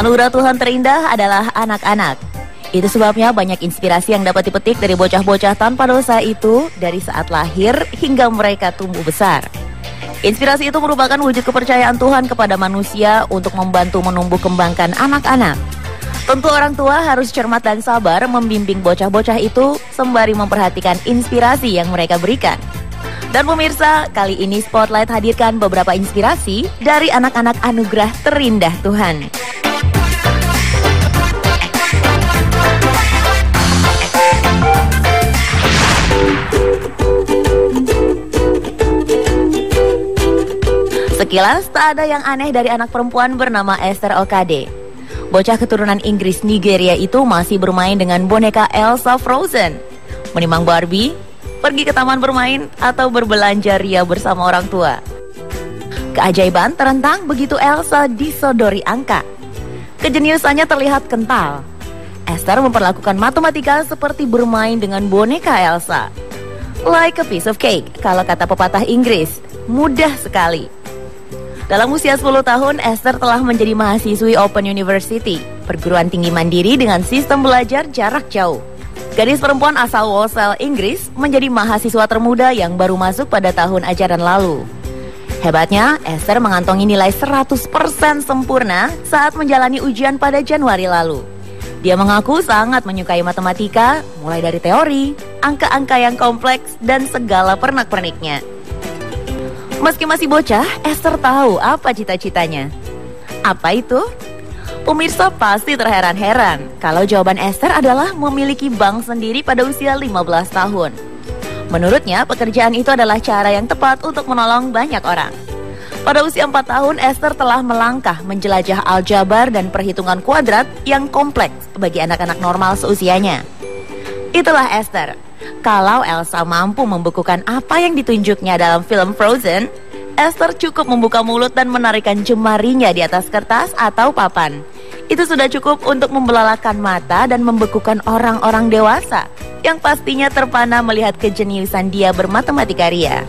Anugerah Tuhan terindah adalah anak-anak. Itu sebabnya banyak inspirasi yang dapat dipetik dari bocah-bocah tanpa dosa itu dari saat lahir hingga mereka tumbuh besar. Inspirasi itu merupakan wujud kepercayaan Tuhan kepada manusia untuk membantu menumbuh kembangkan anak-anak. Tentu orang tua harus cermat dan sabar membimbing bocah-bocah itu sembari memperhatikan inspirasi yang mereka berikan. Dan pemirsa, kali ini Spotlight hadirkan beberapa inspirasi dari anak-anak anugerah terindah Tuhan. Sekilas tak ada yang aneh dari anak perempuan bernama Esther Okade. Bocah keturunan Inggris Nigeria itu masih bermain dengan boneka Elsa Frozen, menimang Barbie, pergi ke taman bermain, atau berbelanja ria bersama orang tua. Keajaiban terentang begitu Elsa disodori angka. Kejeniusannya terlihat kental. Esther memperlakukan matematika seperti bermain dengan boneka Elsa. Like a piece of cake, kalau kata pepatah Inggris, mudah sekali. Dalam usia 10 tahun, Esther telah menjadi mahasiswi Open University, perguruan tinggi mandiri dengan sistem belajar jarak jauh. Gadis perempuan asal Walsall, Inggris, menjadi mahasiswa termuda yang baru masuk pada tahun ajaran lalu. Hebatnya, Esther mengantongi nilai 100% sempurna saat menjalani ujian pada Januari lalu. Dia mengaku sangat menyukai matematika, mulai dari teori, angka-angka yang kompleks, dan segala pernak-perniknya. Meski masih bocah, Esther tahu apa cita-citanya. Apa itu? Pemirsa pasti terheran-heran kalau jawaban Esther adalah memiliki bank sendiri pada usia 15 tahun. Menurutnya, pekerjaan itu adalah cara yang tepat untuk menolong banyak orang. Pada usia 4 tahun, Esther telah melangkah menjelajah aljabar dan perhitungan kuadrat yang kompleks bagi anak-anak normal seusianya. Itulah Esther. Kalau Elsa mampu membukukan apa yang ditunjuknya dalam film Frozen, Esther cukup membuka mulut dan menarikkan jemarinya di atas kertas atau papan. Itu sudah cukup untuk membelalakan mata dan membekukan orang-orang dewasa yang pastinya terpana melihat kejeniusan dia bermatematika ria.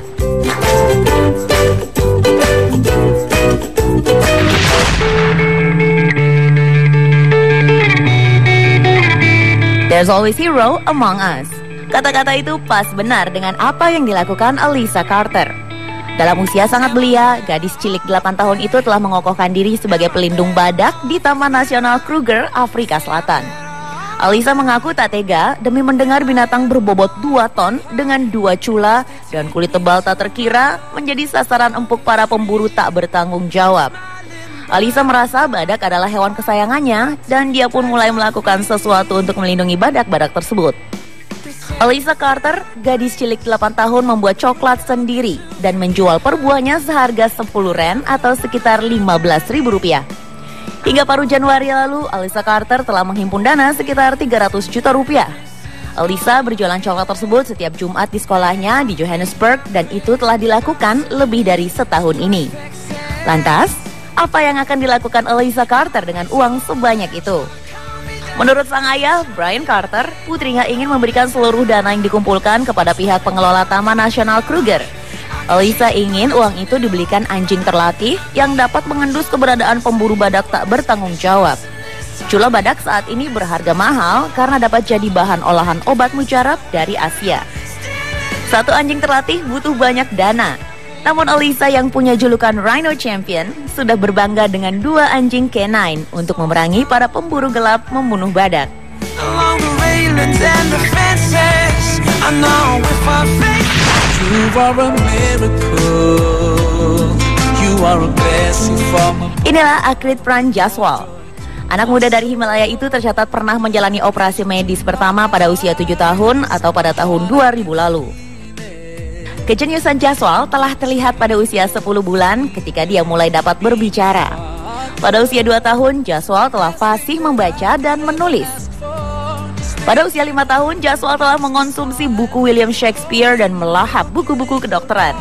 There's always hero among us. Kata-kata itu pas benar dengan apa yang dilakukan Alyssa Carter. Dalam usia sangat belia, gadis cilik 8 tahun itu telah mengokohkan diri sebagai pelindung badak di Taman Nasional Kruger, Afrika Selatan. Alyssa mengaku tak tega demi mendengar binatang berbobot 2 ton dengan 2 cula dan kulit tebal tak terkira menjadi sasaran empuk para pemburu tak bertanggung jawab. Alyssa merasa badak adalah hewan kesayangannya dan dia pun mulai melakukan sesuatu untuk melindungi badak-badak tersebut. Alyssa Carter, gadis cilik 8 tahun membuat coklat sendiri dan menjual per buahnya seharga 10 ren atau sekitar Rp15.000. Hingga paruh Januari lalu, Alyssa Carter telah menghimpun dana sekitar 300 juta rupiah. Alyssa berjualan coklat tersebut setiap Jumat di sekolahnya di Johannesburg dan itu telah dilakukan lebih dari setahun ini. Lantas, apa yang akan dilakukan Alyssa Carter dengan uang sebanyak itu? Menurut sang ayah, Brian Carter, putrinya ingin memberikan seluruh dana yang dikumpulkan kepada pihak pengelola Taman Nasional Kruger. Alyssa ingin uang itu dibelikan anjing terlatih yang dapat mengendus keberadaan pemburu badak tak bertanggung jawab. Cula badak saat ini berharga mahal karena dapat jadi bahan olahan obat mujarab dari Asia. Satu anjing terlatih butuh banyak dana. Namun Alyssa yang punya julukan Rhino Champion sudah berbangga dengan 2 anjing canine untuk memerangi para pemburu gelap membunuh badak. Inilah Akrit Pran Jaswal. Anak muda dari Himalaya itu tercatat pernah menjalani operasi medis pertama pada usia 7 tahun atau pada tahun 2000 lalu. Kejeniusan Jaswal telah terlihat pada usia 10 bulan ketika dia mulai dapat berbicara. Pada usia 2 tahun, Jaswal telah fasih membaca dan menulis. Pada usia 5 tahun, Jaswal telah mengonsumsi buku William Shakespeare dan melahap buku-buku kedokteran.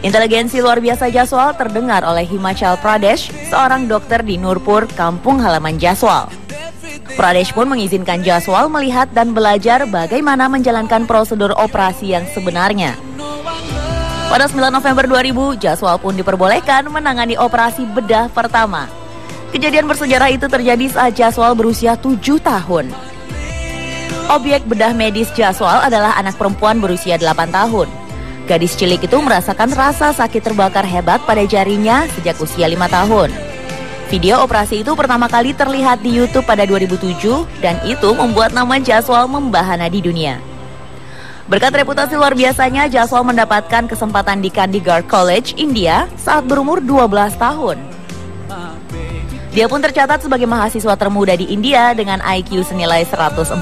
Inteligensi luar biasa Jaswal terdengar oleh Himachal Pradesh, seorang dokter di Nurpur, kampung halaman Jaswal. Pradesh pun mengizinkan Jaswal melihat dan belajar bagaimana menjalankan prosedur operasi yang sebenarnya. Pada 9 November 2000, Jaswal pun diperbolehkan menangani operasi bedah pertama. Kejadian bersejarah itu terjadi saat Jaswal berusia 7 tahun. Objek bedah medis Jaswal adalah anak perempuan berusia 8 tahun. Gadis cilik itu merasakan rasa sakit terbakar hebat pada jarinya sejak usia 5 tahun. Video operasi itu pertama kali terlihat di YouTube pada 2007 dan itu membuat nama Jaswal membahana di dunia. Berkat reputasi luar biasanya, Jaswal mendapatkan kesempatan di Chandigarh College, India saat berumur 12 tahun. Dia pun tercatat sebagai mahasiswa termuda di India dengan IQ senilai 146.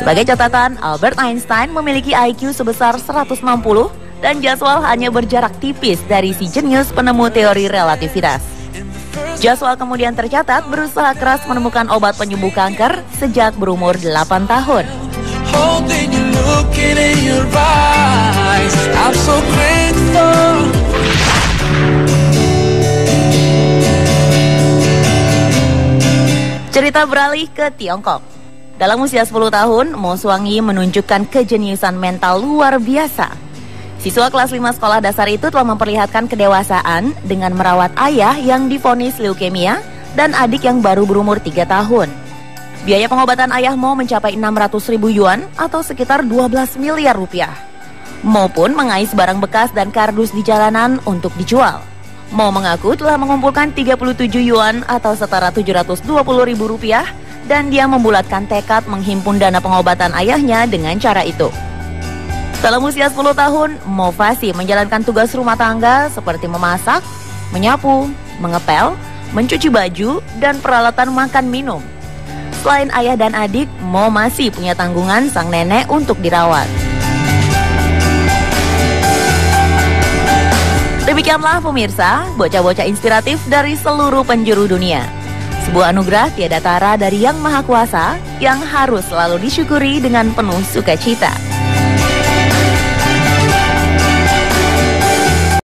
Sebagai catatan, Albert Einstein memiliki IQ sebesar 160 dan Jaswal hanya berjarak tipis dari si jenius penemu teori relativitas. Jaswal kemudian tercatat berusaha keras menemukan obat penyembuh kanker sejak berumur 8 tahun. Cerita beralih ke Tiongkok. Dalam usia 10 tahun, Mo Xuangyi menunjukkan kejeniusan mental luar biasa. Siswa kelas 5 sekolah dasar itu telah memperlihatkan kedewasaan dengan merawat ayah yang divonis leukemia dan adik yang baru berumur 3 tahun. Biaya pengobatan ayah Mo mencapai 600.000 yuan atau sekitar 12 miliar rupiah. Mo pun mengais barang bekas dan kardus di jalanan untuk dijual. Mo mengaku telah mengumpulkan 37 yuan atau setara 720.000 rupiah dan dia membulatkan tekad menghimpun dana pengobatan ayahnya dengan cara itu. Dalam usia 10 tahun, Mo fasih menjalankan tugas rumah tangga seperti memasak, menyapu, mengepel, mencuci baju, dan peralatan makan minum. Selain ayah dan adik, Mo masih punya tanggungan sang nenek untuk dirawat. Demikianlah pemirsa, bocah-bocah inspiratif dari seluruh penjuru dunia. Sebuah anugerah tiada tara dari Yang Maha Kuasa yang harus selalu disyukuri dengan penuh sukacita.